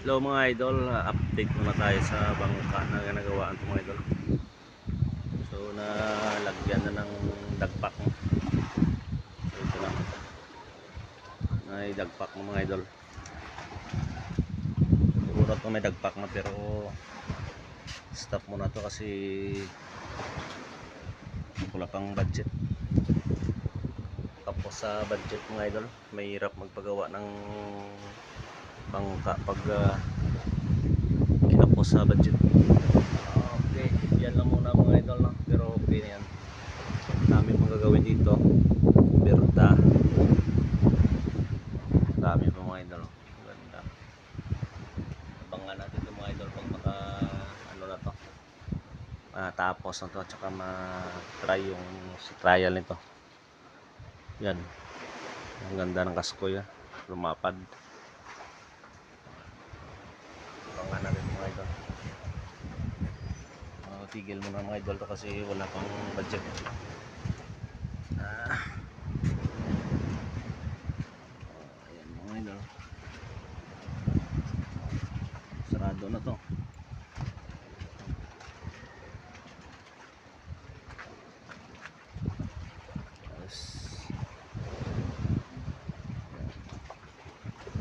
Hello mga idol, update muna tayo sa bangka na ginagawaan ito mga idol. So nalagyan na ng dagpak. So ito na, may dagpak mo mga idol. Siguro ito may dagpak na pero stop muna to kasi wala pang budget. Tapos sa budget mga idol, may hirap magpagawa ng bangka pag kinapos sa budget. Okay, yan lang muna mga idol, no? Pero okay na yan. Dami pang gagawin dito. Berta. Dami pa mga idol. Ganda. Abangan natin ito mga idol pag maka ano na to. Matapos na to at saka ma-try yung si trial nito. Yan. Ang ganda ng kasko yan. Lumapad. Abangan natin mga idol. Tigil muna mga idol to kasi wala pang budget. Ayan mga idol, sarado na to.